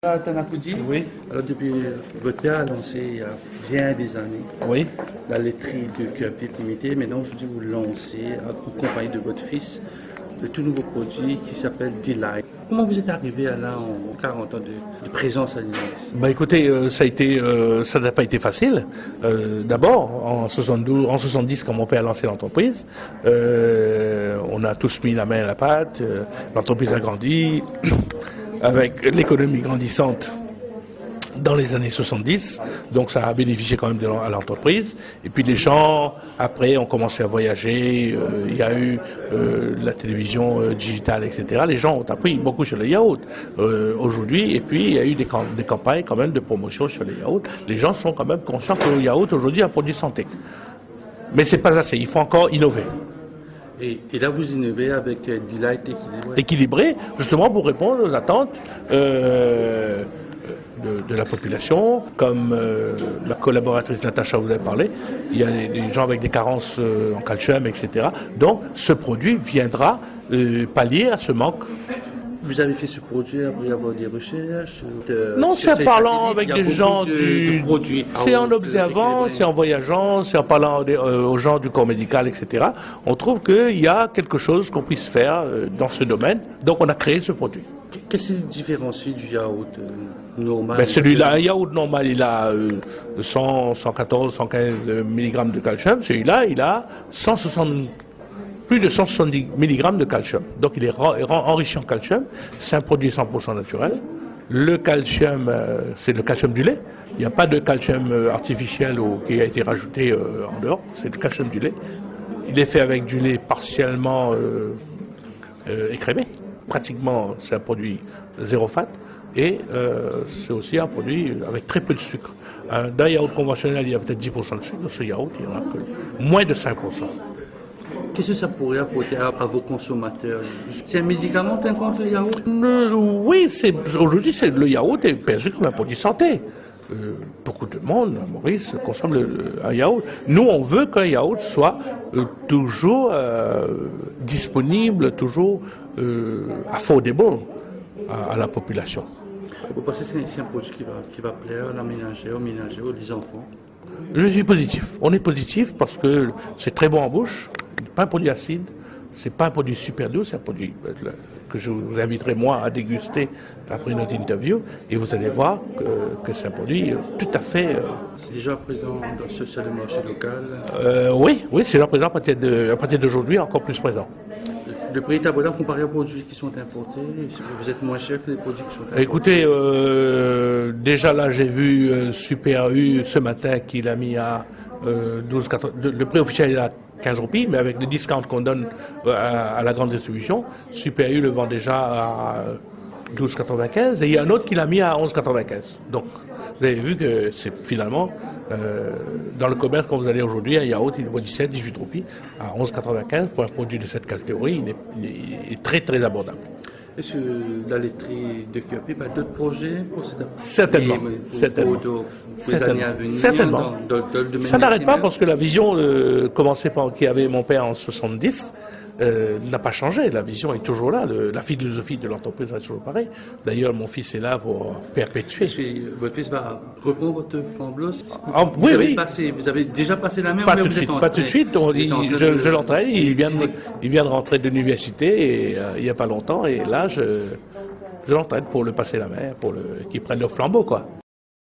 Tanakoudi, Oui. alors depuis votre père a lancé il y a bien des années Oui. la laiterie de QAP Limité, maintenant aujourd'hui vous lancez en compagnie de votre fils le tout nouveau produit qui s'appelle Delight. Comment vous êtes arrivé à là en 40 ans de présence à l'Université? Bah écoutez, ça n'a pas été facile. D'abord, en 72, en 70, quand mon père a lancé l'entreprise, on a tous mis la main à la pâte. L'entreprise a grandi avec l'économie grandissante dans les années 70, donc ça a bénéficié quand même à l'entreprise. Et puis les gens, après, ont commencé à voyager, il y a eu la télévision digitale, etc. Les gens ont appris beaucoup sur les yaourts aujourd'hui, et puis il y a eu des campagnes quand même de promotion sur les yaourts. Les gens sont quand même conscients que le yaourt aujourd'hui est un produit santé. Mais c'est pas assez, il faut encore innover. Et là vous innovez avec Delight Équilibré, justement pour répondre aux attentes de la population, comme la collaboratrice Natacha vous a parlé, il y a des gens avec des carences en calcium, etc. Donc ce produit viendra pallier à ce manque. Vous avez fait ce produit après avoir des recherches? Non, c'est en parlant avec des gens c'est en observant, c'est en voyageant, c'est en parlant aux gens du corps médical, etc. On trouve qu'il y a quelque chose qu'on puisse faire dans ce domaine, donc on a créé ce produit. Qu'est-ce qui se différencie du yaourt normal? Celui-là, un yaourt normal, il a 100, 114, 115 mg de calcium. Celui-là, il a plus de 170 mg de calcium. Donc il est enrichi en calcium. C'est un produit 100% naturel. Le calcium, c'est le calcium du lait. Il n'y a pas de calcium artificiel qui a été rajouté en dehors. C'est le calcium du lait. Il est fait avec du lait partiellement écrémé. Pratiquement, c'est un produit zéro fat. Et c'est aussi un produit avec très peu de sucre. Dans un yaourt conventionnel, il y a peut-être 10% de sucre. Dans ce yaourt, il n'y en a que moins de 5%. Qu'est-ce que ça pourrait apporter à vos consommateurs? C'est un médicament, plein compte, le yaourt? Oui, aujourd'hui, le yaourt est perçu comme un produit santé. Beaucoup de monde, Maurice, consomme un yaourt. Nous, on veut qu'un yaourt soit toujours disponible, toujours affordable à la population. Vous pensez que c'est un produit qui va plaire à la ménagère, aux ménagères, aux enfants? Je suis positif. On est positif parce que c'est très bon en bouche. Pas un produit acide, c'est pas un produit super doux, c'est un produit que je vous inviterai moi à déguster après notre interview et vous allez voir que c'est un produit tout à fait... C'est déjà présent sur le marché local? Oui, c'est déjà présent à partir d'aujourd'hui, encore plus présent. Le prix est abordable comparé aux produits qui sont importés? Vous êtes moins cher que les produits qui sont importés? Écoutez, déjà là j'ai vu Super U ce matin qu'il a mis à 12,80. Le prix officiel est à 15 roupies, mais avec les discounts qu'on donne à la grande distribution, Super U le vend déjà à 12,95 et il y a un autre qui l'a mis à 11,95. Donc vous avez vu que c'est finalement dans le commerce quand vous allez aujourd'hui, un yaourt il vaut 17, 18 roupies à 11,95 pour un produit de cette catégorie, il est très très abordable. Est-ce que la laiterie de QAP a d'autres projets pour cette Certainement. Pour les années à venir? Certainement. Dans le domaine ça n'arrête pas parce que la vision commencée par qui avait mon père en 70 n'a pas changé. La vision est toujours là. La philosophie de l'entreprise est toujours pareille. D'ailleurs, mon fils est là pour perpétuer. Votre fils va reprendre votre flambeau? Oui. Vous avez déjà passé la main? Pas tout de suite. Pas tout de suite. Je l'entraîne. Il vient de rentrer de l'université il n'y a pas longtemps. Et là, je l'entraîne pour le passer la main, pour qu'il prenne le flambeau, quoi.